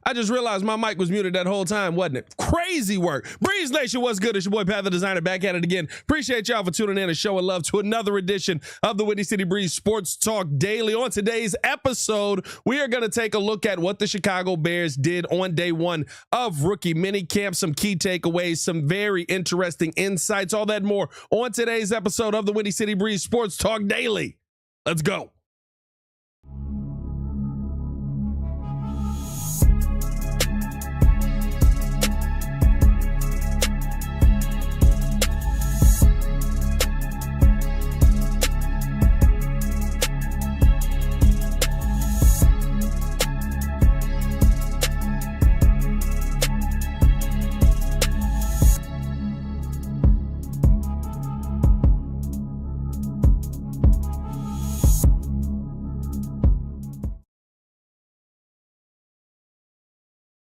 I just realized my mic was muted that whole time, wasn't it? Crazy work. Breeze Nation, what's good? It's your boy, Pat the Designer, back at it again. Appreciate y'all for tuning in and showing love to another edition of the Windy City Breeze Sports Talk Daily. On today's episode, we are going to take a look at what the Chicago Bears did on day one of rookie minicamp, some key takeaways, some very interesting insights, all that more on today's episode of the Windy City Breeze Sports Talk Daily. Let's go.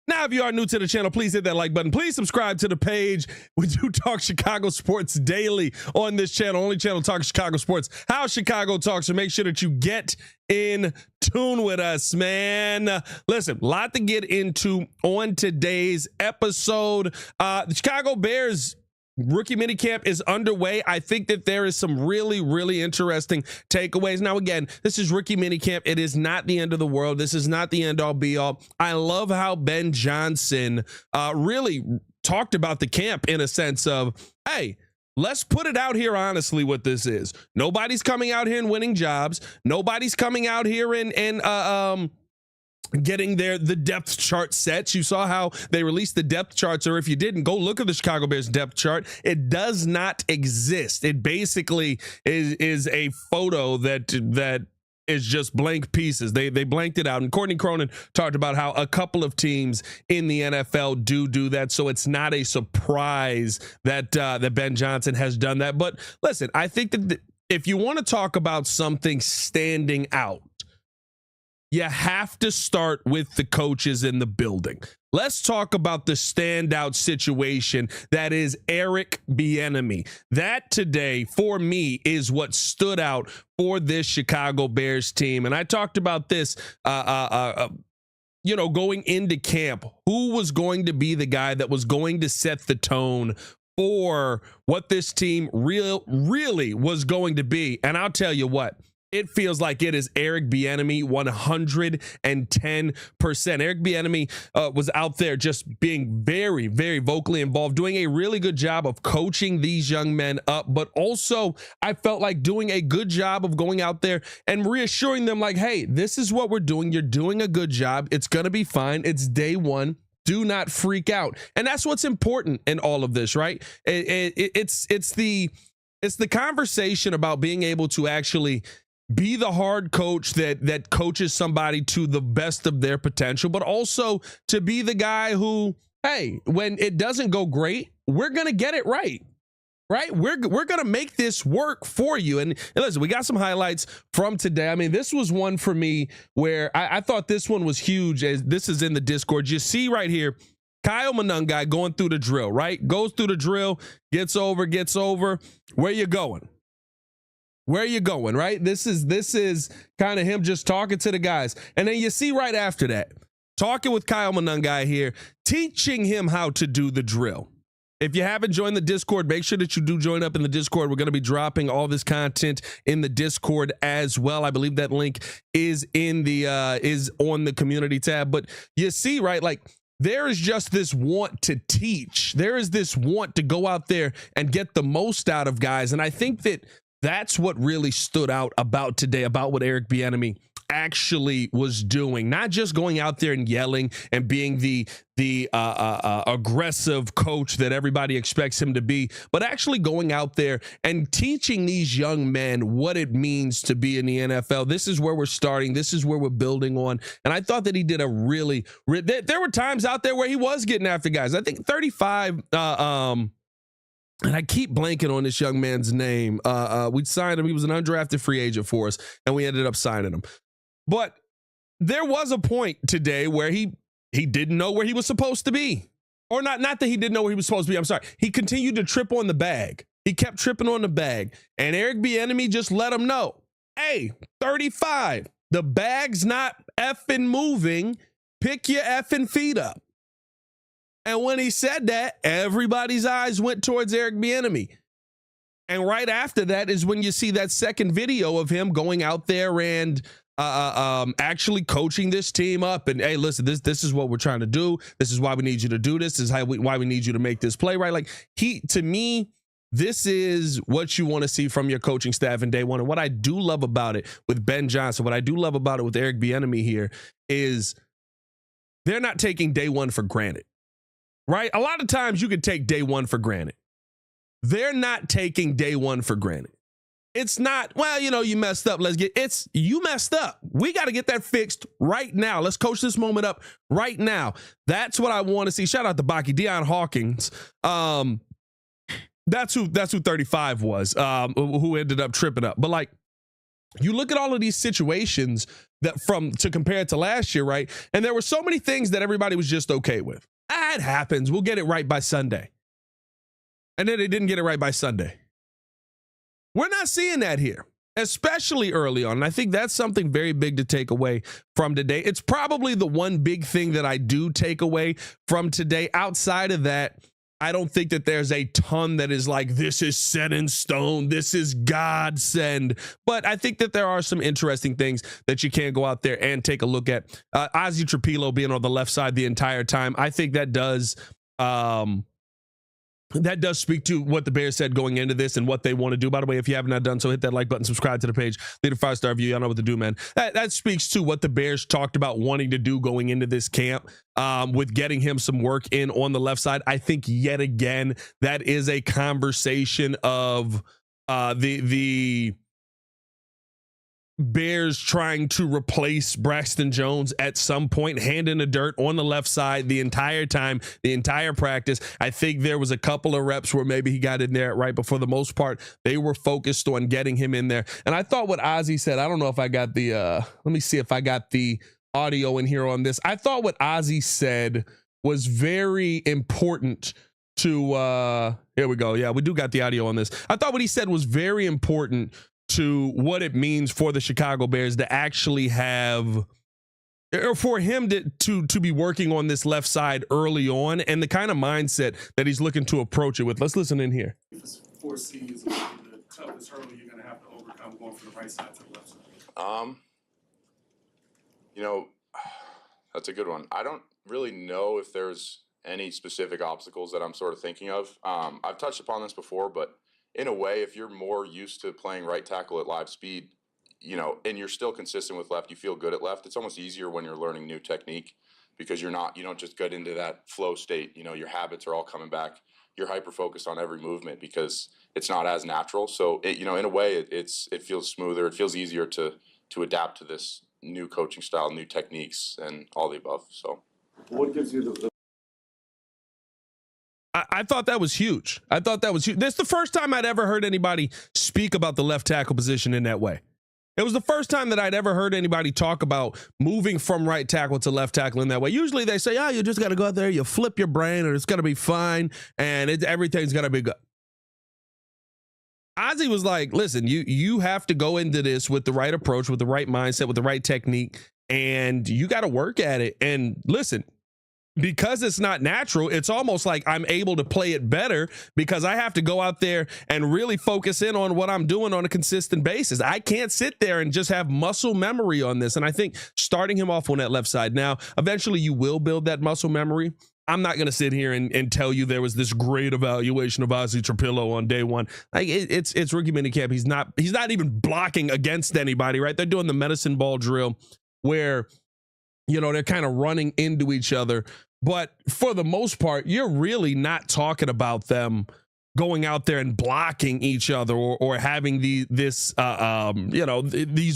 Now, if you are new to the channel, please hit that like button. Please subscribe to the page. We do talk Chicago sports daily on this channel. Only channel talking Chicago sports, how Chicago talks. So make sure that you get in tune with us, man. Listen, a lot to get into on today's episode. The Chicago Bears rookie minicamp is underway. I think that there is some really interesting takeaways. Now, again, this is rookie minicamp. It is not the end of the world. This is not the end all be all. I love how Ben Johnson really talked about the camp in a sense of, hey, let's put it out here honestly what this is. Nobody's coming out here and winning jobs. Nobody's coming out here and getting the depth chart sets. You saw how they released the depth charts, or if you didn't, go look at the Chicago Bears depth chart. It does not exist. It basically is a photo that is just blank pieces. They blanked it out. And Courtney Cronin talked about how a couple of teams in the NFL do that. So it's not a surprise that Ben Johnson has done that. But listen, I think that if you want to talk about something standing out, you have to start with the coaches in the building. Let's talk about the standout situation that is Eric Bieniemy. That today, for me, is what stood out for this Chicago Bears team. And I talked about this, going into camp. Who was going to be the guy that was going to set the tone for what this team really was going to be? And I'll tell you what. It feels like it is Eric Bieniemy 110%. Eric Bieniemy was out there just being very vocally involved, doing a really good job of coaching these young men up, but also I felt like doing a good job of going out there and reassuring them like, hey, this is what we're doing. You're doing a good job. It's going to be fine. It's day one. Do not freak out. And that's what's important in all of this, right? It's the conversation about being able to actually be the hard coach that coaches somebody to the best of their potential, but also to be the guy who, hey, when it doesn't go great, we're going to get it right? We're going to make this work for you. And listen, we got some highlights from today. I mean, this was one for me where I thought this one was huge, as this is in the Discord. You see right here, Kyle Manungai going through the drill, right? Goes through the drill, gets over. Where you going? Where are you going, right? This is kind of him just talking to the guys. And then you see right after that, talking with Kyle Monangai here, teaching him how to do the drill. If you haven't joined the Discord, make sure that you do join up in the Discord. We're going to be dropping all this content in the Discord as well. I believe that link is in the is on the community tab. But you see, right, like there is just this want to teach. There is this want to go out there and get the most out of guys. And I think that that's what really stood out about today, about what Eric Bieniemy actually was doing. Not just going out there and yelling and being the aggressive coach that everybody expects him to be, but actually going out there and teaching these young men what it means to be in the NFL. This is where we're starting. This is where we're building on. And I thought that he did a really there were times out there where he was getting after guys. I think 35 and I keep blanking on this young man's name. We signed him. He was an undrafted free agent for us, and we ended up signing him. But there was a point today where he didn't know where he was supposed to be. Or not that he didn't know where he was supposed to be. I'm sorry. He continued to trip on the bag. He kept tripping on the bag. And Eric Bieniemy just let him know, hey, 35, the bag's not effing moving. pick your effing feet up. And when he said that, everybody's eyes went towards Eric Bieniemy. And right after that is when you see that second video of him going out there and actually coaching this team up. And hey, listen, this is what we're trying to do. This is why we need you to do this. This is why we need you to make this play right. Like to me, this is what you want to see from your coaching staff in day one. And what I do love about it with Ben Johnson, what I do love about it with Eric Bieniemy here is they're not taking day one for granted, right? A lot of times you can take day one for granted. They're not taking day one for granted. It's not, well, you messed up. You messed up. We got to get that fixed right now. Let's coach this moment up right now. That's what I want to see. Shout out to Baki, Deion Hawkins. That's who 35 was, who ended up tripping up. But like, you look at all of these situations to compare it to last year, right? And there were so many things that everybody was just okay with. It happens. We'll get it right by Sunday. And then they didn't get it right by Sunday. We're not seeing that here, especially early on. And I think that's something very big to take away from today. It's probably the one big thing that I do take away from today. Outside of that, I don't think that there's a ton that is like, this is set in stone. This is godsend. But I think that there are some interesting things that you can go out there and take a look at. Azie Trapilo being on the left side the entire time. I think that does speak to what the Bears said going into this and what they want to do. By the way, if you have not done so, hit that like button, subscribe to the page, leave a 5-star review. Y'all know what to do, man. That speaks to what the Bears talked about wanting to do going into this camp with getting him some work in on the left side. I think yet again, that is a conversation of the Bears trying to replace Braxton Jones at some point, hand in the dirt on the left side the entire time, the entire practice. I think there was a couple of reps where maybe he got in there right, but for the most part, they were focused on getting him in there. And I thought what Azie said, I don't know if I got the, let me see if I got the audio in here on this. I thought what Azie said was very important to, here we go. Yeah, we do got the audio on this. I thought what he said was very important to what it means for the Chicago Bears to actually have, or for him to be working on this left side early on, and the kind of mindset that he's looking to approach it with. Let's listen in here. Foresee is the toughest hurdle you're going to have to overcome going from the right side to the left side. That's a good one. I don't really know if there's any specific obstacles that I'm sort of thinking of. I've touched upon this before, but in a way, if you're more used to playing right tackle at live speed, and you're still consistent with left, you feel good at left, it's almost easier when you're learning new technique because you don't just get into that flow state. Your habits are all coming back. You're hyper-focused on every movement because it's not as natural. So, in a way, it feels smoother. It feels easier to adapt to this new coaching style, new techniques, and all the above. So, what gives you the I thought that was huge. I thought that was huge. This is the first time I'd ever heard anybody speak about the left tackle position in that way. It was the first time that I'd ever heard anybody talk about moving from right tackle to left tackle in that way. Usually they say, you just got to go out there, you flip your brain, and it's going to be fine, and everything's going to be good. Azie was like, listen, you have to go into this with the right approach, with the right mindset, with the right technique, and you got to work at it. And listen, because it's not natural, it's almost like I'm able to play it better because I have to go out there and really focus in on what I'm doing on a consistent basis. I can't sit there and just have muscle memory on this. And I think starting him off on that left side now, eventually you will build that muscle memory. I'm not going to sit here and tell you there was this great evaluation of Azie Trapilo on day one. Like it's rookie minicamp. He's not even blocking against anybody, right? They're doing the medicine ball drill where they're kind of running into each other. But for the most part, you're really not talking about them going out there and blocking each other or having these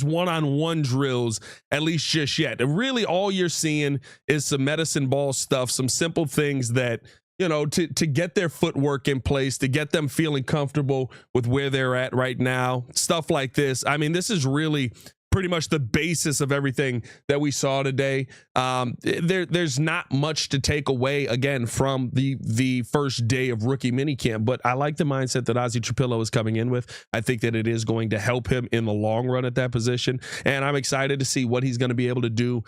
one-on-one drills, at least just yet. And really all you're seeing is some medicine ball stuff, some simple things that, to get their footwork in place, to get them feeling comfortable with where they're at right now, stuff like this. I mean, this is really pretty much the basis of everything that we saw today. There's not much to take away, again, from the first day of rookie minicamp, but I like the mindset that Azie Trapilo is coming in with. I think that it is going to help him in the long run at that position, and I'm excited to see what he's going to be able to do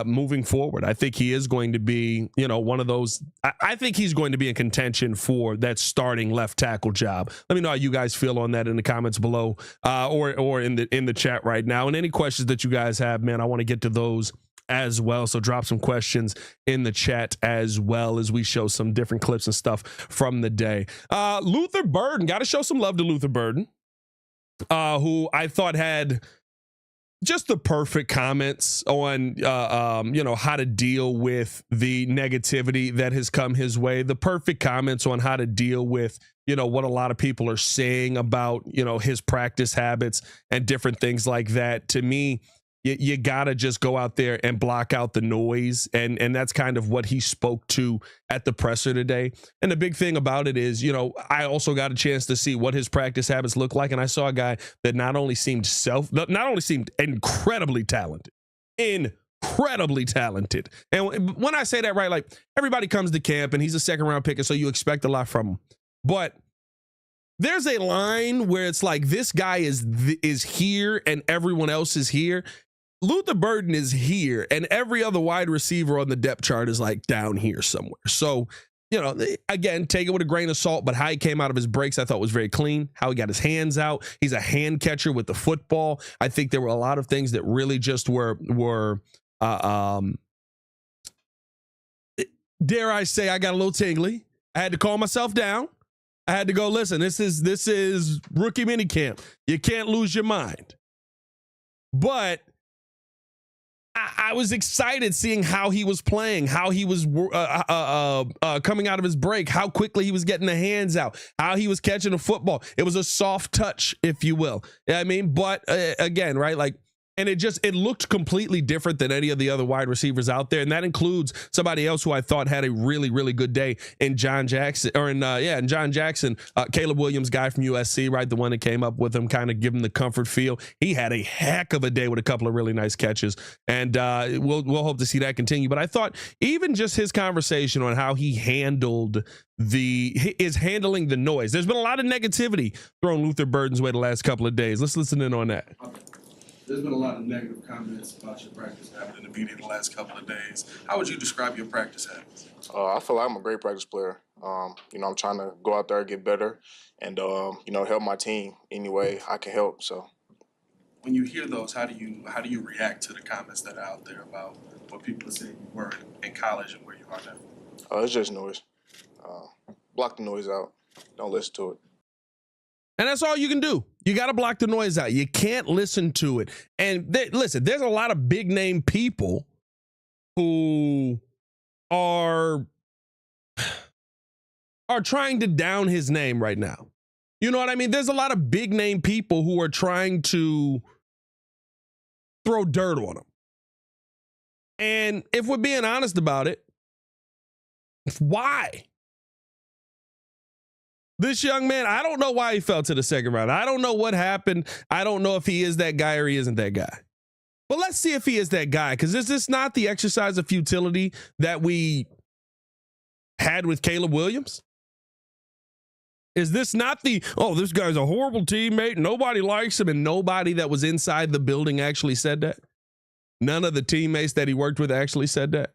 moving forward. I think he is going to be, one of those. I think he's going to be in contention for that starting left tackle job. Let me know how you guys feel on that in the comments below, or in the chat right now. And any questions that you guys have, man, I want to get to those as well. So drop some questions in the chat as well as we show some different clips and stuff from the day. Luther Burden, got to show some love to Luther Burden, who I thought had just the perfect comments on, how to deal with the negativity that has come his way. The perfect comments on how to deal with, what a lot of people are saying about, his practice habits and different things like that. To me, you gotta just go out there and block out the noise. And that's kind of what he spoke to at the presser today. And the big thing about it is, I also got a chance to see what his practice habits look like. And I saw a guy that not only seemed incredibly talented, and when I say that, right, like everybody comes to camp and he's a second round pick, and so you expect a lot from him. But there's a line where it's like, this guy is here and everyone else is here. Luther Burden is here and every other wide receiver on the depth chart is like down here somewhere. So, again, take it with a grain of salt, but how he came out of his breaks, I thought was very clean. How he got his hands out. He's a hand catcher with the football. I think there were a lot of things that really just were dare I say, I got a little tingly. I had to calm myself down. I had to go, listen, this is rookie minicamp. You can't lose your mind. But I was excited seeing how he was playing, how he was coming out of his break, how quickly he was getting the hands out, how he was catching the football. It was a soft touch, if you will. I mean, but again, right, like, and it looked completely different than any of the other wide receivers out there. And that includes somebody else who I thought had a really, really good day in John Jackson, Caleb Williams, guy from USC, right? The one that came up with him, kind of give him the comfort feel. He had a heck of a day with a couple of really nice catches. And we'll hope to see that continue. But I thought even just his conversation on how he handling the noise. There's been a lot of negativity thrown Luther Burden's way the last couple of days. Let's listen in on that. Okay. There's been a lot of negative comments about your practice habit in the media the last couple of days. How would you describe your practice habits? I feel like I'm a great practice player. I'm trying to go out there and get better and, help my team any way I can help. So When you hear those, how do you react to the comments that are out there about what people are saying you were in college and where you are now? it's just noise. Block the noise out. Don't listen to it. And that's all you can do. You got to block the noise out. You can't listen to it. And listen, there's a lot of big name people who are trying to down his name right now. You know what I mean? There's a lot of big name people who are trying to throw dirt on him. And if we're being honest about it, why? This young man, I don't know why he fell to the second round. I don't know what happened. I don't know if he is that guy or he isn't that guy. But let's see if he is that guy, because is this not the exercise of futility that we had with Caleb Williams? Is this not this guy's a horrible teammate, nobody likes him, and nobody that was inside the building actually said that? None of the teammates that he worked with actually said that?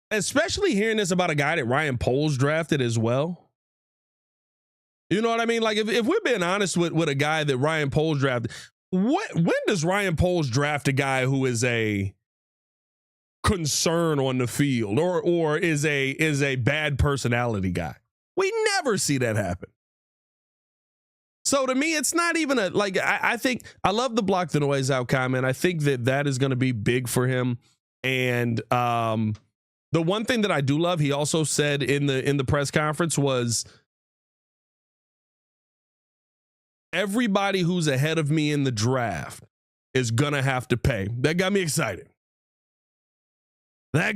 Especially hearing this about a guy that Ryan Poles drafted as well. You know what I mean? Like, if we're being honest with a guy that Ryan Poles drafted, when does Ryan Poles draft a guy who is a concern on the field or is a bad personality guy? We never see that happen. So to me, it's not even I think I love the block the noise out comment. I think that is going to be big for him. And the one thing that I do love, he also said in the press conference, was everybody who's ahead of me in the draft is going to have to pay. That got me excited. That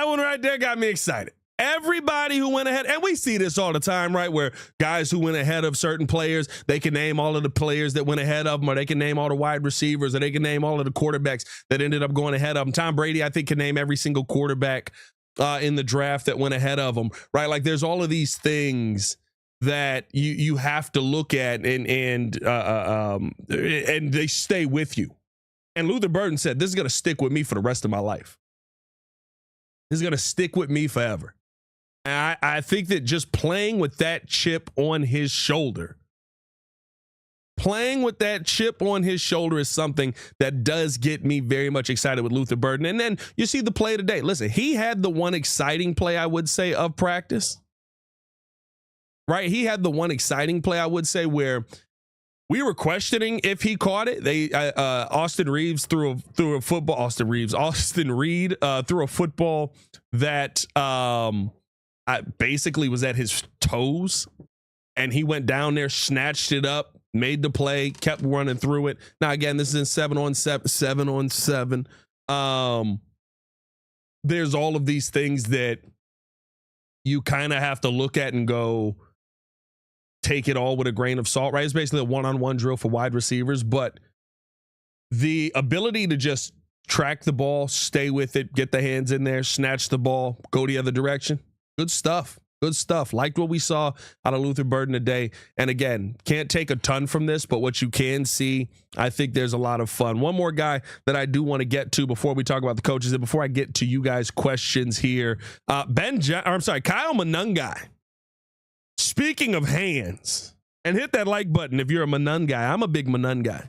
one right there got me excited. Everybody who went ahead, and we see this all the time, right? Where guys who went ahead of certain players, they can name all of the players that went ahead of them, or they can name all the wide receivers, or they can name all of the quarterbacks that ended up going ahead of them. Tom Brady, I think, can name every single quarterback in the draft that went ahead of them, right? Like there's all of these things that you have to look at, and they stay with you. And Luther Burden said, "This is going to stick with me for the rest of my life. This is going to stick with me forever." And I think that just playing with that chip on his shoulder, is something that does get me very much excited with Luther Burden. And then you see the play today. Listen, he had the one exciting play, I would say, of practice. Right? He had the one exciting play, I would say, where we were questioning if he caught it. Austin Reed threw a football that basically was at his toes, and he went down there, snatched it up, made the play, kept running through it. Now, again, this is in 7-on-7. There's all of these things that you kind of have to look at and go, take it all with a grain of salt, right? It's basically a one-on-one drill for wide receivers, but the ability to just track the ball, stay with it, get the hands in there, snatch the ball, go the other direction. Good stuff. Liked what we saw out of Luther Burden today. And again, can't take a ton from this, but what you can see, I think there's a lot of fun. One more guy that I do want to get to before we talk about the coaches, and before I get to you guys' questions here, Kyle Manungai. Speaking of hands, and hit that like button if you're a Manungai. I'm a big Manungai.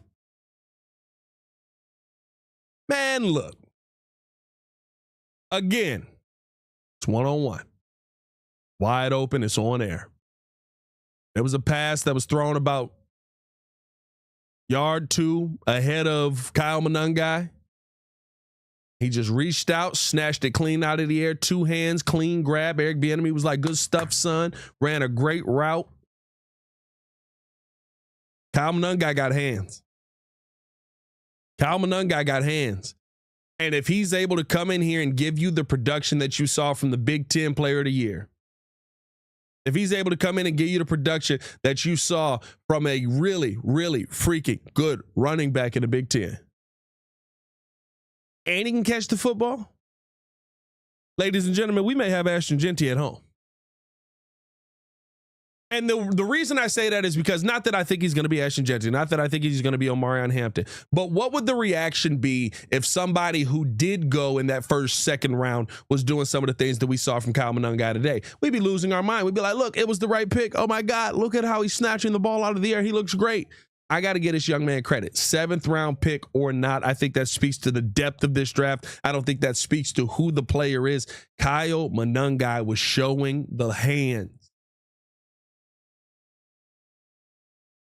Man, look. Again, it's one-on-one. Wide open, it's on air. There was a pass that was thrown about yard 2 ahead of Kyle Manungai. He just reached out, snatched it clean out of the air, 2 hands, clean grab. Eric Bieniemy was like, "Good stuff, son." Ran a great route. Kyle Manungai got hands. And if he's able to come in here and give you the production that you saw from the Big Ten Player of the Year, if he's able to come in and give you the production that you saw from a really, really freaking good running back in the Big Ten, and he can catch the football, ladies and gentlemen, we may have Ashton Genty at home. And the reason I say that is because not that I think he's going to be Ashton Genty, not that I think he's going to be Omarion Hampton, but what would the reaction be if somebody who did go in that second round was doing some of the things that we saw from Kyle Manungai today? We'd be losing our mind. We'd be like, look, it was the right pick. Oh my God, look at how he's snatching the ball out of the air. He looks great. I got to get this young man credit. 7th round pick or not, I think that speaks to the depth of this draft. I don't think that speaks to who the player is. Kyle Manungai was showing the hands.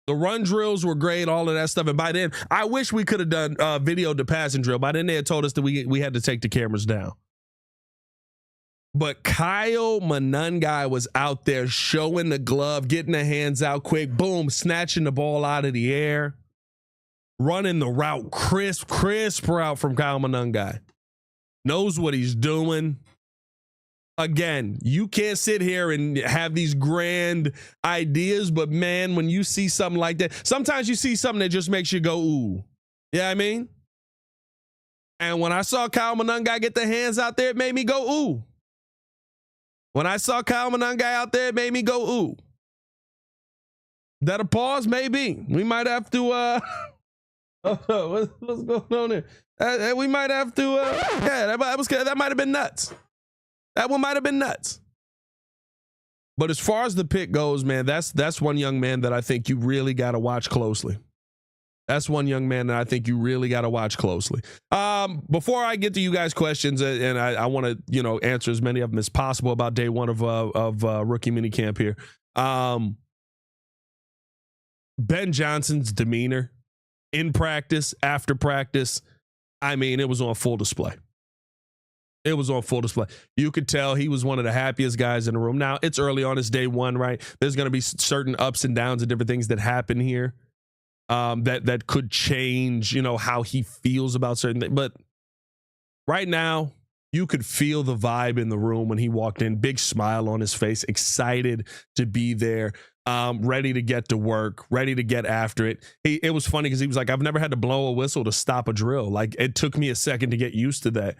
The run drills were great, all of that stuff. And by then, I wish we could have done video to passing drill. By then, they had told us that we had to take the cameras down. But Kyle Manungai was out there showing the glove, getting the hands out quick, boom, snatching the ball out of the air, running the route, crisp route from Kyle Manungai. Knows what he's doing. Again, you can't sit here and have these grand ideas, but man, when you see something like that, sometimes you see something that just makes you go, ooh. You know what I mean? And when I saw Kyle Manungai get the hands out there, it made me go, ooh. When I saw Kyle Manungai out there, it made me go, ooh. That a pause? Maybe. We might have to, what's going on there? We might have to, that might have been nuts. That one might have been nuts. But as far as the pick goes, man, that's one young man that I think you really got to watch closely. Before I get to you guys' questions, and I want to, answer as many of them as possible about day 1 of rookie minicamp here. Ben Johnson's demeanor in practice, after practice, I mean, it was on full display. You could tell he was one of the happiest guys in the room. Now, it's early on, it's day 1, right? There's going to be certain ups and downs and different things that happen here that could change, how he feels about certain things. But right now, You could feel the vibe in the room when he walked in, big smile on his face, excited to be there, ready to get to work, ready to get after it. It was funny because he was like, I've never had to blow a whistle to stop a drill. Like, it took me a second to get used to that.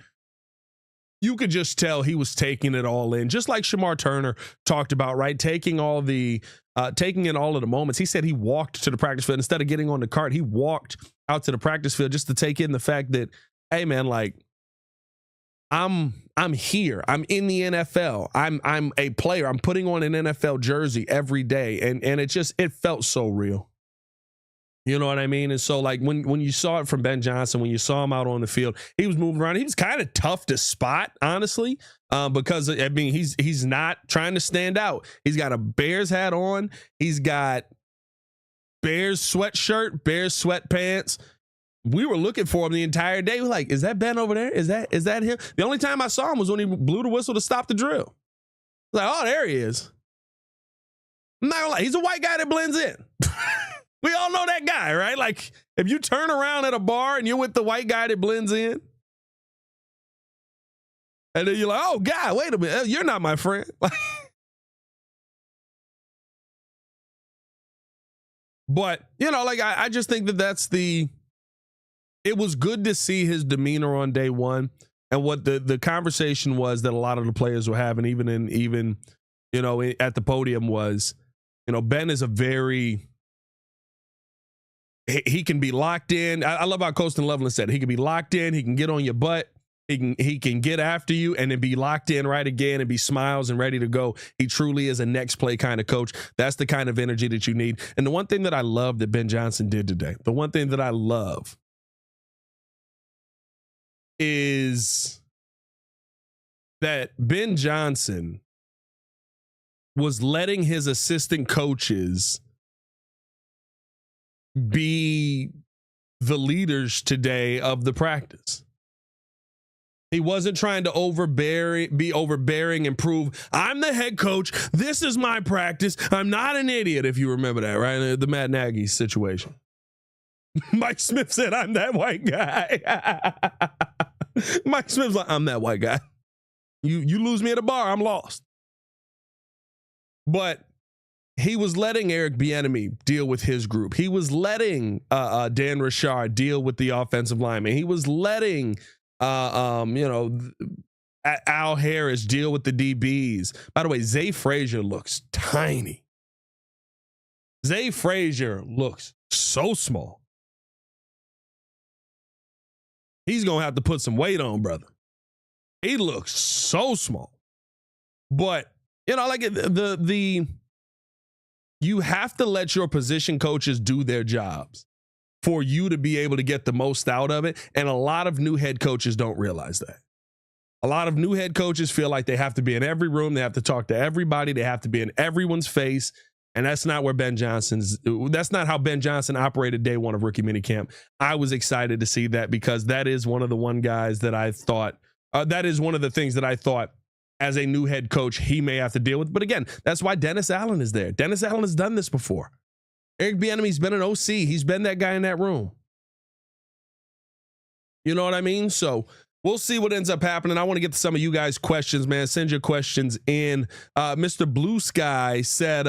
You could just tell he was taking it all in, just like Shamar Turner talked about, right? Taking in all of the moments. He said he walked to the practice field instead of getting on the cart. He walked out to the practice field just to take in the fact that, hey man, like, I'm here. I'm in the NFL. I'm a player. I'm putting on an NFL jersey every day, and it felt so real. You know what I mean? And so, like, when you saw it from Ben Johnson, when you saw him out on the field, he was moving around. He was kind of tough to spot, honestly, because I mean he's not trying to stand out. He's got a Bears hat on. He's got Bears sweatshirt, Bears sweatpants. We were looking for him the entire day. We're like, is that Ben over there? Is that him? The only time I saw him was when he blew the whistle to stop the drill. Like, oh, there he is. I'm not gonna lie, he's a white guy that blends in. We all know that guy, right? Like, if you turn around at a bar and you're with the white guy that blends in, and then you're like, oh, God, wait a minute. You're not my friend. But, you know, like, I just think that it was good to see his demeanor on day one, and what the conversation was that a lot of the players were having, even you know, at the podium was, you know, Ben is he can be locked in. I love how Colston Loveland said he can be locked in. He can get on your butt. He can get after you and then be locked in right again and be smiles and ready to go. He truly is a next play kind of coach. That's the kind of energy that you need. And the one thing that I love that Ben Johnson did today, the one thing that I love is that Ben Johnson was letting his assistant coaches be the leaders today of the practice. He wasn't trying to be overbearing and prove, I'm the head coach. This is my practice. I'm not an idiot, if you remember that, right? The Matt Nagy situation. Mike Smith said, I'm that white guy. Mike Smith's like, I'm that white guy. You lose me at a bar, I'm lost. But he was letting Eric Bieniemy deal with his group. He was letting Dan Richard deal with the offensive lineman. He was letting Al Harris deal with the DBs. By the way, Zay Frazier looks tiny. Zay Frazier looks so small. He's going to have to put some weight on, brother. He looks so small. But, you know, like you have to let your position coaches do their jobs for you to be able to get the most out of it. And a lot of new head coaches don't realize that. A lot of new head coaches feel like they have to be in every room. They have to talk to everybody. They have to be in everyone's face. And that's not that's not how Ben Johnson operated day one of rookie minicamp. I was excited to see that because that is one of the guys that I thought, that is one of the things that I thought as a new head coach he may have to deal with. But again, that's why Dennis Allen is there. Dennis Allen has done this before. Eric Bieniemy's been an OC. He's been that guy in that room. You know what I mean? So we'll see what ends up happening. I want to get to some of you guys' questions, man. Send your questions in. Mr. Blue Sky said,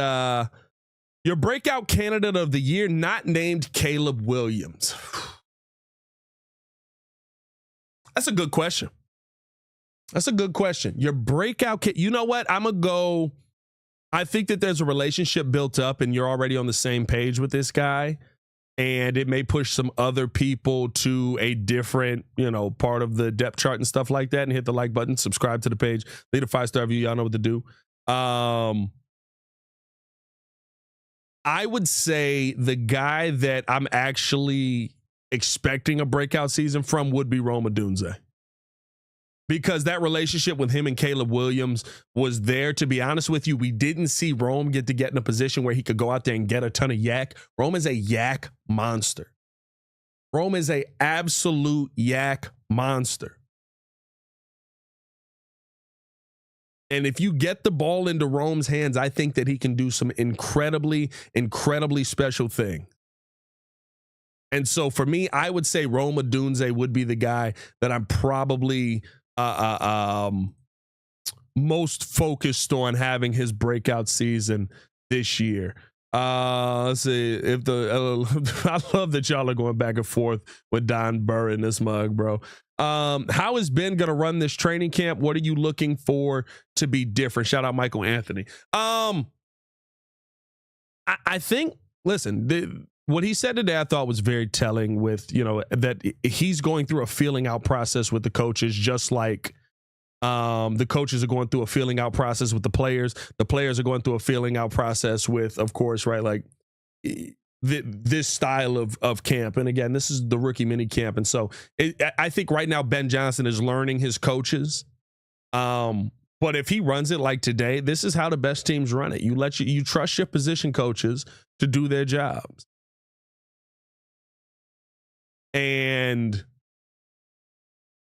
your breakout candidate of the year not named Caleb Williams. That's a good question. That's a good question. Your breakout you know what? I'm going to go. I think that there's a relationship built up and you're already on the same page with this guy. And it may push some other people to a different, part of the depth chart and stuff like that. And hit the like button, subscribe to the page, leave a 5-star review. Y'all know what to do. I would say the guy that I'm actually expecting a breakout season from would be Rome Odunze. Because that relationship with him and Caleb Williams was there. To be honest with you, we didn't see Rome get in a position where he could go out there and get a ton of yak. Rome is a yak monster. Rome is a absolute yak monster. And if you get the ball into Rome's hands, I think that he can do some incredibly, incredibly special thing. And so for me, I would say Rome Odunze would be the guy that I'm probably most focused on having his breakout season this year. Let's see if I love that y'all are going back and forth with Don Burr in this mug, bro. How is Ben gonna run this training camp? What are you looking for to be different? Shout out Michael Anthony. I think, listen, what he said today I thought was very telling with, that he's going through a feeling out process with the coaches, just like the coaches are going through a feeling out process with the players. The players are going through a feeling out process with, of course, right, like this style of camp. And again, this is the rookie mini camp. And so I think right now Ben Johnson is learning his coaches. But if he runs it like today, this is how the best teams run it. You trust your position coaches to do their jobs. And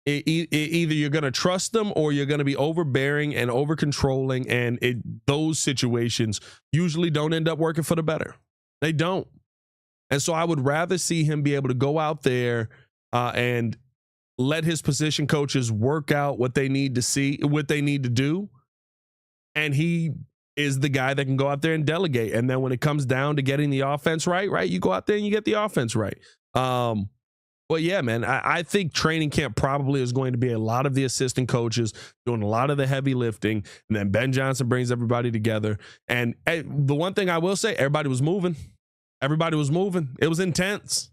either you're going to trust them or you're going to be overbearing and over controlling. And those situations usually don't end up working for the better. They don't. And so I would rather see him be able to go out there and let his position coaches work out what they need to see, what they need to do. And he is the guy that can go out there and delegate. And then when it comes down to getting the offense right, you go out there and you get the offense right. But yeah, man, I think training camp probably is going to be a lot of the assistant coaches doing a lot of the heavy lifting. And then Ben Johnson brings everybody together. And the one thing I will say, everybody was moving. Everybody was moving. It was intense.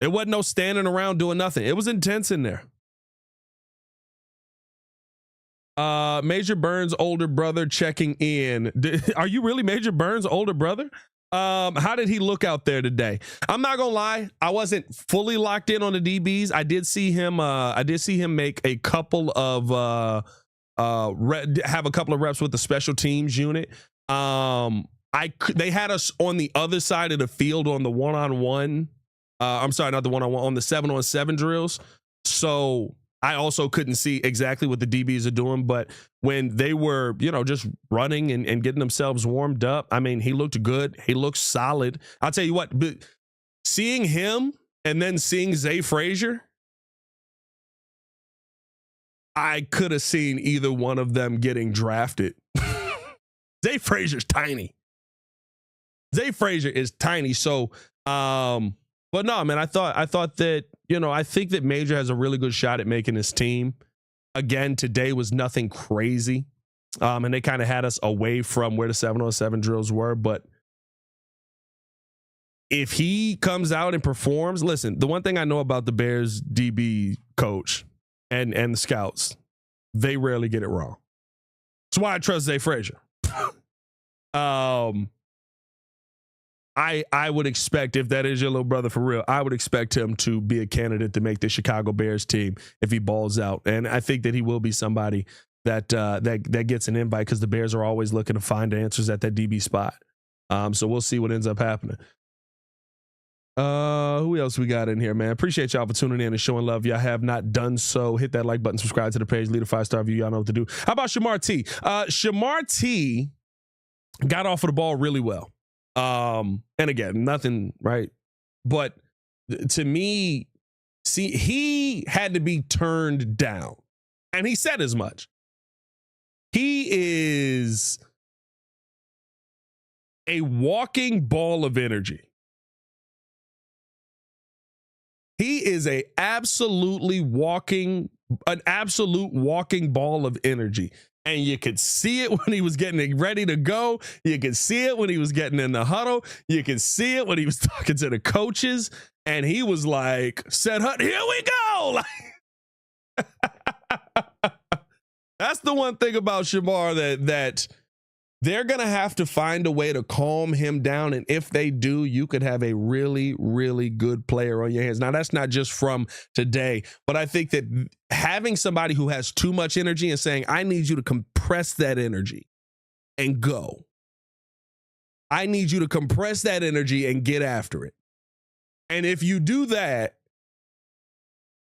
It wasn't no standing around doing nothing. It was intense in there. Major Burns' older brother checking in. Are you really Major Burns' older brother? How did he look out there today? I'm not gonna lie, I wasn't fully locked in on the DBs. I did see him make a couple of have a couple of reps with the special teams unit. They had us on the other side of the field on the one-on-one. I'm sorry, not the one-on-one, on the 7-on-7 drills. So I also couldn't see exactly what the DBs are doing, but when they were, just running and getting themselves warmed up, I mean, he looked good. He looked solid. I'll tell you what, but seeing him and then seeing Zay Frazier, I could have seen either one of them getting drafted. Zay Frazier's tiny. Zay Frazier is tiny. So, but no, man, I thought that, I think that Major has a really good shot at making his team. Again, today was nothing crazy. And they kind of had us away from where the 7-on-7 drills were. But if he comes out and performs, listen, the one thing I know about the Bears DB coach and the scouts, they rarely get it wrong. That's why I trust Zay Frazier. I would expect, if that is your little brother for real, I would expect him to be a candidate to make the Chicago Bears team if he balls out. And I think that he will be somebody that gets an invite, because the Bears are always looking to find answers at that DB spot. So we'll see what ends up happening. Who else we got in here, man? Appreciate y'all for tuning in and showing love. Y'all have not done so, hit that like button, subscribe to the page, leave a 5-star review. Y'all know what to do. How about Shamar T? Shamar T got off of the ball really well. And again, nothing, right? But to me, see, he had to be turned down. And he said as much. He is a walking ball of energy. He is an absolute walking ball of energy. And you could see it when he was getting ready to go. You could see it when he was getting in the huddle. You could see it when he was talking to the coaches. And he was like, "Set hut, here we go." That's the one thing about Shamar, that they're going to have to find a way to calm him down. And if they do, you could have a really, really good player on your hands. Now, that's not just from today, but I think that having somebody who has too much energy and saying, "I need you to compress that energy and go. I need you to compress that energy and get after it." And if you do that,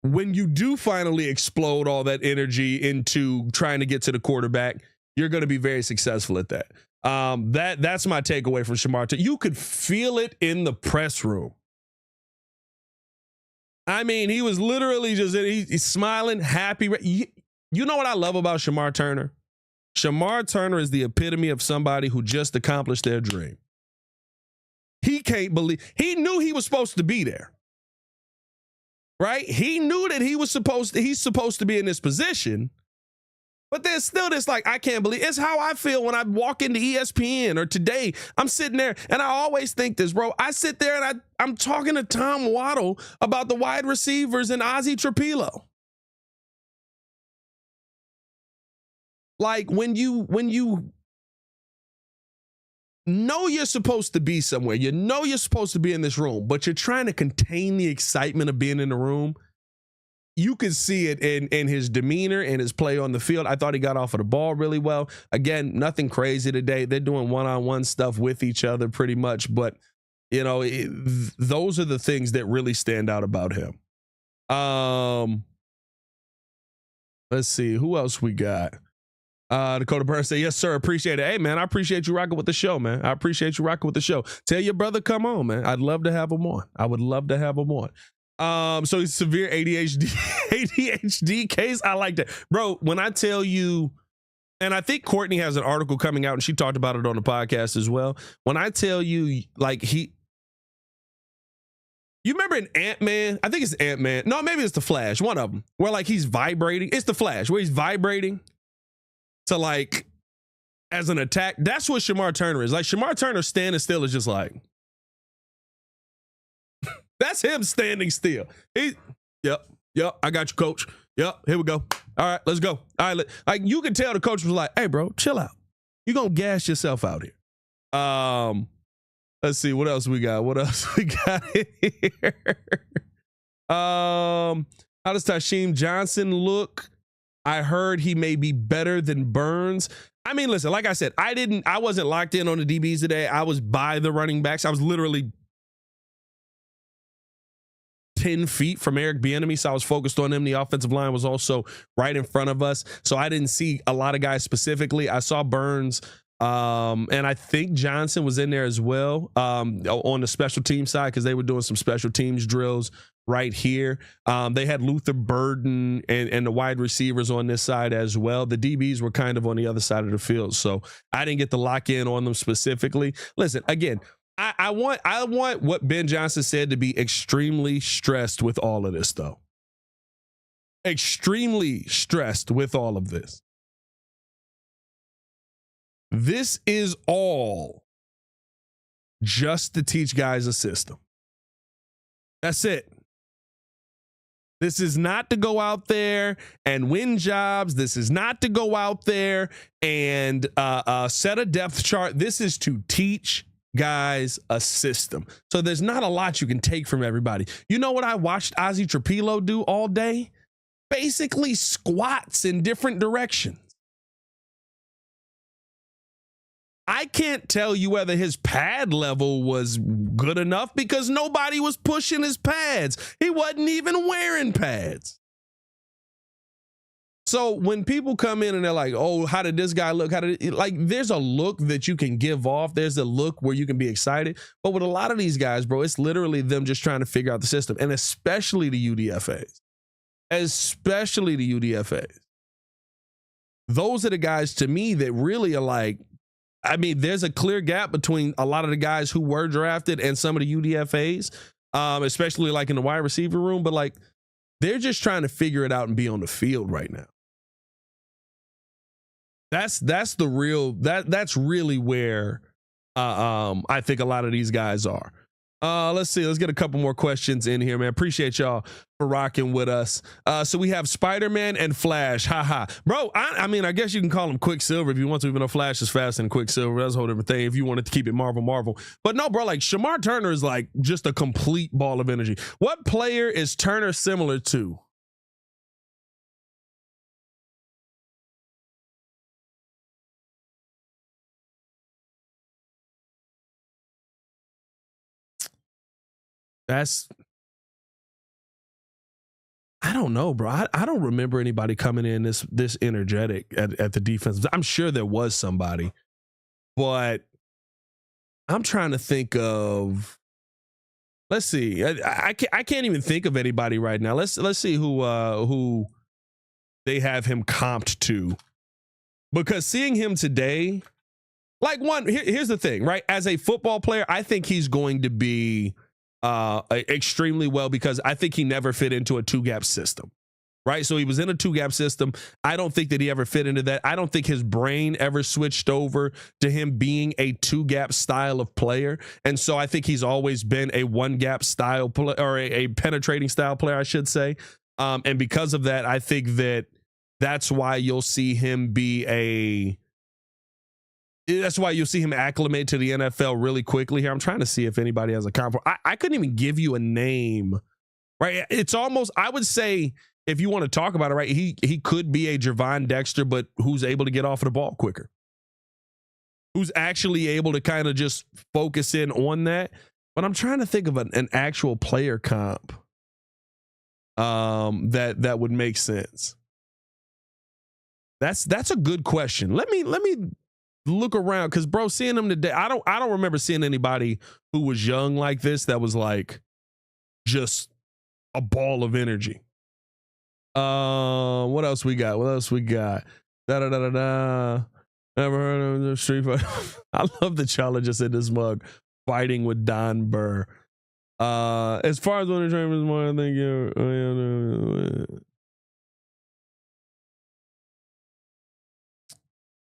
when you do finally explode all that energy into trying to get to the quarterback, you're going to be very successful at that. That's my takeaway from Shamar. You could feel it in the press room. I mean, he was literally just, he's smiling, happy. You know what I love about Shamar Turner? Shamar Turner is the epitome of somebody who just accomplished their dream. He can't believe, he knew he was supposed to be there. Right? He knew that he's supposed to be in this position. But there's still this, like, I can't believe, it's how I feel when I walk into ESPN or today. I'm sitting there and I always think this, bro. I sit there and I'm talking to Tom Waddle about the wide receivers and Azie Trapilo. Like, when you know you're supposed to be somewhere, you know you're supposed to be in this room, but you're trying to contain the excitement of being in the room. You could see it in his demeanor and his play on the field. I thought he got off of the ball really well. Again, nothing crazy today. They're doing one-on-one stuff with each other pretty much, but you know, those are the things that really stand out about him. Let's see who else we got. Dakota Burns said, yes, sir. Appreciate it. Hey, man, I appreciate you rocking with the show, man. I appreciate you rocking with the show. Tell your brother, come on, man. I'd love to have him on. I would love to have him on. So he's severe ADHD case. I like that. Bro, when I tell you, and I think Courtney has an article coming out and she talked about it on the podcast as well. When I tell you, like, you remember in Ant-Man? I think it's Ant-Man. No, maybe it's the Flash. One of them where like he's vibrating. It's the Flash where he's vibrating to like as an attack. That's what Shamar Turner is. Like Shamar Turner standing still is just like, that's him standing still. Yep, I got you, coach. Yep, here we go. All right, let's go. All right, like you can tell the coach was like, hey, bro, chill out. You're going to gas yourself out here. Let's see, what else we got? What else we got in here? How does Tasheem Johnson look? I heard he may be better than Burns. I mean, listen, like I said, I wasn't locked in on the DBs today. I was by the running backs. I was literally 10 feet from Eric Bieniemy, so I was focused on him. The offensive line was also right in front of us, so I didn't see a lot of guys specifically. I saw Burns, and I think Johnson was in there as well on the special team side because they were doing some special teams drills right here. They had Luther Burden and the wide receivers on this side as well. The DBs were kind of on the other side of the field, so I didn't get to lock in on them specifically. Listen, again, I want what Ben Johnson said to be extremely stressed with all of this, though. Extremely stressed with all of this. This is all just to teach guys a system. That's it. This is not to go out there and win jobs. This is not to go out there and set a depth chart. This is to teach guys a system. So there's not a lot you can take from everybody. You know what I watched Azie Trapilo do all day? Basically squats in different directions. I can't tell you whether his pad level was good enough because nobody was pushing his pads. He wasn't even wearing pads. So when people come in and they're like, oh, how did this guy look? There's a look that you can give off. There's a look where you can be excited. But with a lot of these guys, bro, it's literally them just trying to figure out the system, and especially the UDFAs. Especially the UDFAs. Those are the guys to me that really are like, I mean, there's a clear gap between a lot of the guys who were drafted and some of the UDFAs, especially like in the wide receiver room. But like, they're just trying to figure it out and be on the field right now. That's really where I think a lot of these guys are. Let's see. Let's get a couple more questions in here, man. Appreciate y'all for rocking with us. So we have Spider-Man and Flash. Haha. Bro, I mean, I guess you can call him Quicksilver if you want to, even though Flash is faster than Quicksilver. That's a whole different thing if you wanted to keep it Marvel. But no, bro, like Shamar Turner is like just a complete ball of energy. What player is Turner similar to? I don't know, bro. I don't remember anybody coming in this energetic at the defense. I'm sure there was somebody, but I'm trying to think of. Let's see. I can't even think of anybody right now. Let's see who they have him comped to. Because seeing him today, like here's the thing, right? As a football player, I think he's going to be extremely well because I think he never fit into a two-gap system. Right. So he was in a two-gap system. I don't think that he ever fit into that. I don't think his brain ever switched over to him being a two-gap style of player. And so I think he's always been a one-gap style player, or a penetrating style player, I should say. And because of that, I think that that's why you'll see him acclimate to the NFL really quickly here. I'm trying to see if anybody has a comp. I couldn't even give you a name. Right. It's almost, I would say, if you want to talk about it, right, he could be a Javon Dexter, but who's able to get off of the ball quicker, who's actually able to kind of just focus in on that. But I'm trying to think of an actual player comp that would make sense. That's a good question. Let me look around, because bro, seeing him today, I don't remember seeing anybody who was young like this that was like just a ball of energy. What else we got? Never heard of the street fight. I love that y'all are just in this mug fighting with Don Burr. As far as when the train was more, I think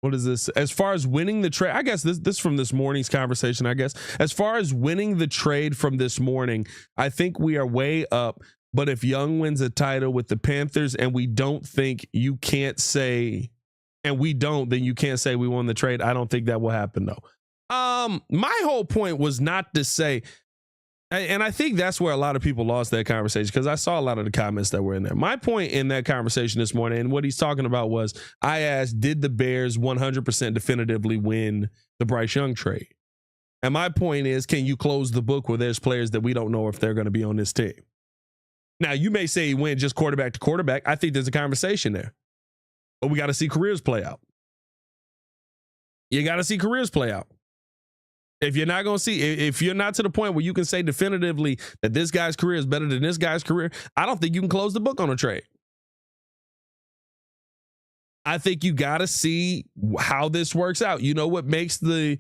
what is this? As far as winning the trade, I guess this from this morning's conversation, I guess. As far as winning the trade from this morning, I think we are way up. But if Young wins a title with the Panthers and we don't think, you can't say, and we don't, then you can't say we won the trade. I don't think that will happen, though. My whole point was not to say, and I think that's where a lot of people lost that conversation, because I saw a lot of the comments that were in there. My point in that conversation this morning, and what he's talking about, was I asked, did the Bears 100% definitively win the Bryce Young trade? And my point is, can you close the book where there's players that we don't know if they're going to be on this team? Now, you may say he went just quarterback to quarterback. I think there's a conversation there. But we got to see careers play out. You got to see careers play out. If you're not going to see, if you're not to the point where you can say definitively that this guy's career is better than this guy's career, I don't think you can close the book on a trade. I think you got to see how this works out. You know what makes the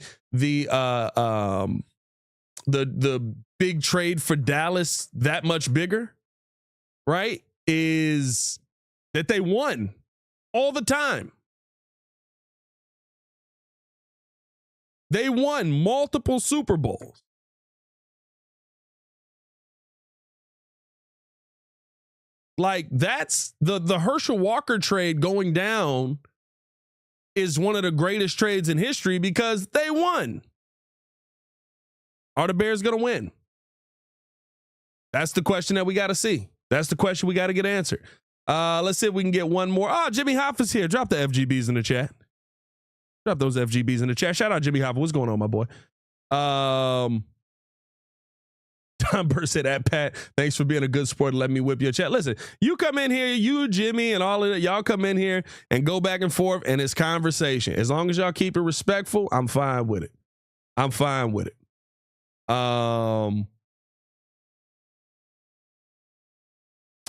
big trade for Dallas that much bigger? Right, is that they won all the time. They won multiple Super Bowls. Like, that's the Herschel Walker trade going down is one of the greatest trades in history because they won. Are the Bears going to win? That's the question that we got to see. That's the question we got to get answered. Let's see if we can get one more. Jimmy Hoffa's here. Drop the FGBs in the chat. Drop those FGBs in the chat. Shout out Jimmy Hoffa. What's going on, my boy? Tom Burr said, at Pat, thanks for being a good sport and letting me whip your chat. Listen, you come in here, you, Jimmy, and all of that, y'all come in here and go back and forth, and it's conversation. As long as y'all keep it respectful, I'm fine with it. I'm fine with it.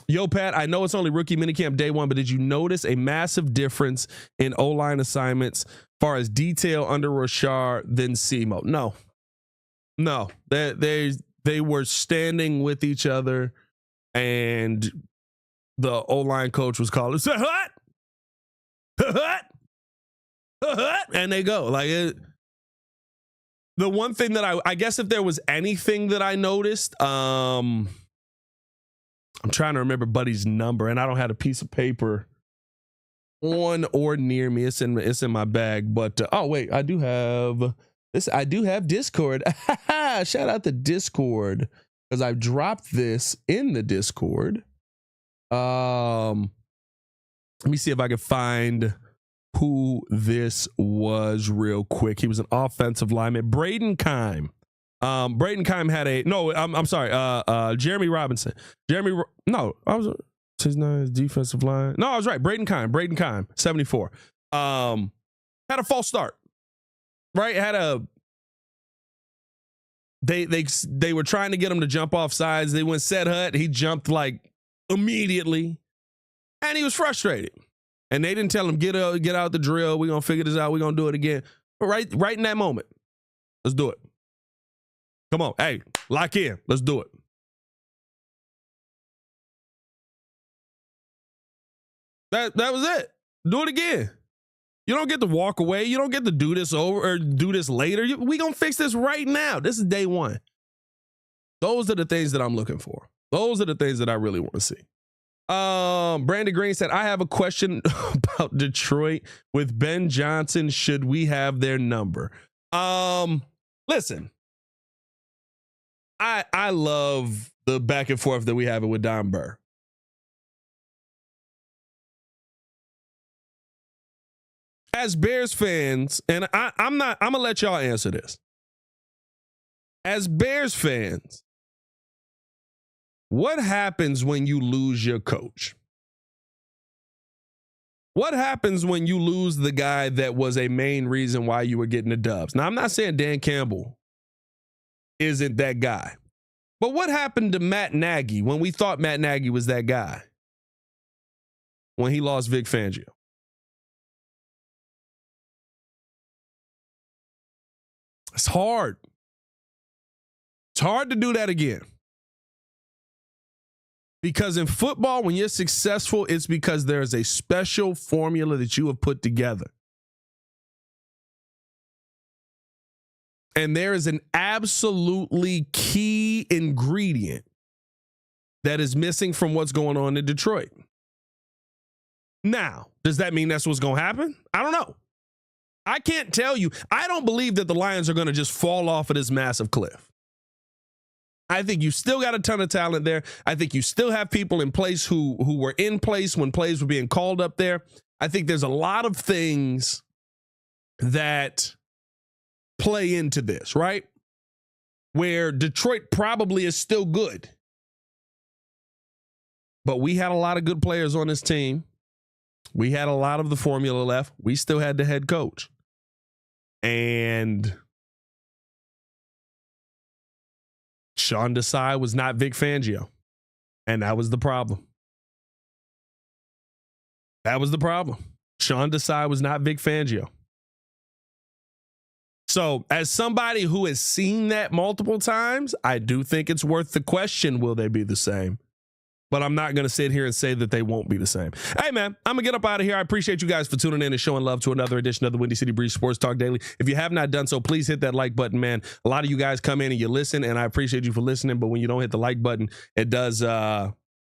Yo, Pat, I know it's only rookie minicamp day one, but did you notice a massive difference in O-line assignments as far as detail under Rashard than Semo? No. They were standing with each other, and the O-line coach was calling, say, hut, and they go. Like, the one thing that I guess if there was anything that I noticed, I'm trying to remember Buddy's number, and I don't have a piece of paper on or near me. It's in my bag. But oh wait, I do have this. I do have Discord. Shout out to Discord, because I've dropped this in the Discord. Let me see if I can find who this was real quick. He was an offensive lineman, Braden Kime. Braden Kime had I'm sorry, Jeremy Robinson. His name is defensive line. No, I was right. Braden Kime, 74. Had a false start. Right? They were trying to get him to jump off sides. They went set hut. He jumped like immediately, and he was frustrated. And they didn't tell him, get out the drill. We're going to figure this out. We're going to do it again. But right in that moment, let's do it. Come on. Hey, lock in. Let's do it. That was it. Do it again. You don't get to walk away. You don't get to do this over or do this later. We going to fix this right now. This is day one. Those are the things that I'm looking for. Those are the things that I really want to see. Brandon Green said, I have a question about Detroit with Ben Johnson. Should we have their number? Listen, I love the back and forth that we have it with Don Burr. As Bears fans, and I'm gonna let y'all answer this. As Bears fans, what happens when you lose your coach? What happens when you lose the guy that was a main reason why you were getting the dubs? Now, I'm not saying Dan Campbell isn't that guy, but what happened to Matt Nagy when we thought Matt Nagy was that guy? When he lost Vic Fangio. It's hard. It's hard to do that again. Because in football, when you're successful, it's because there's a special formula that you have put together. And there is an absolutely key ingredient that is missing from what's going on in Detroit. Now, does that mean that's what's going to happen? I don't know. I can't tell you. I don't believe that the Lions are going to just fall off of this massive cliff. I think you still got a ton of talent there. I think you still have people in place who were in place when plays were being called up there. I think there's a lot of things that play into this, right? Where Detroit probably is still good. But we had a lot of good players on this team. We had a lot of the formula left. We still had the head coach. And Sean Desai was not Vic Fangio. And that was the problem. That was the problem. Sean Desai was not Vic Fangio. So as somebody who has seen that multiple times, I do think it's worth the question, will they be the same? But I'm not going to sit here and say that they won't be the same. Hey, man, I'm going to get up out of here. I appreciate you guys for tuning in and showing love to another edition of the Windy City Breeze Sports Talk Daily. If you have not done so, please hit that like button, man. A lot of you guys come in and you listen, and I appreciate you for listening. But when you don't hit the like button, it does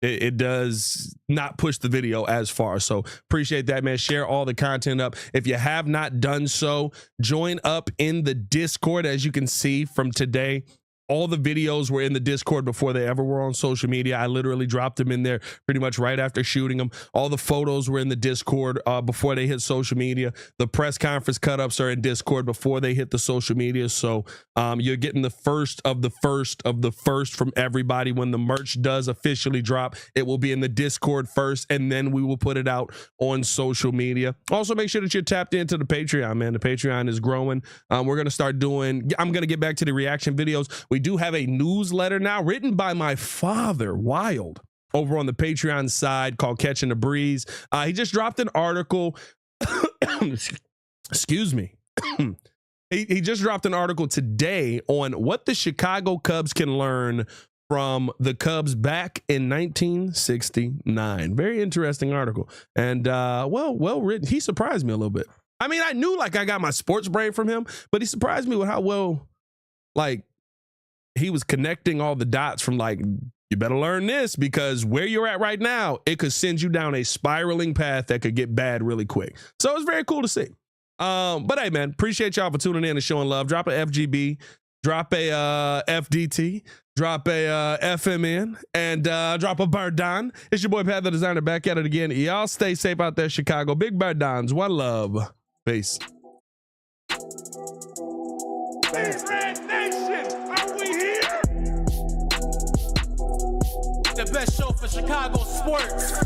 it does not push the video as far. So appreciate that, man. Share all the content up. If you have not done so, join up in the Discord. As you can see from today, all the videos were in the Discord before they ever were on social media. I literally dropped them in there pretty much right after shooting them. All the photos were in the Discord before they hit social media. The press conference cut-ups are in Discord before they hit the social media. So you're getting the first of the first from everybody. When the merch does officially drop, it will be in the Discord first, and then we will put it out on social media. Also, make sure that you're tapped into the Patreon, man. The Patreon is growing. We're going to start doing, I'm going to get back to the reaction videos. We do have a newsletter now written by my father, Wild, over on the Patreon side called Catching the Breeze. He just dropped an article. Excuse me. He just dropped an article today on what the Chicago Cubs can learn from the Cubs back in 1969. Very interesting article. And well written. He surprised me a little bit. I mean, I knew like I got my sports brain from him, but he surprised me with how well like he was connecting all the dots from like, you better learn this because where you're at right now, it could send you down a spiraling path that could get bad really quick. So it was very cool to see. But hey, man, appreciate y'all for tuning in and showing love. Drop a FGB, drop a FDT, drop a FMN, and drop a Bardon. It's your boy Pat the Designer back at it again. Y'all stay safe out there, Chicago. Big Bardons. One love. Peace. Red Nation, are we here? The best show for Chicago sports.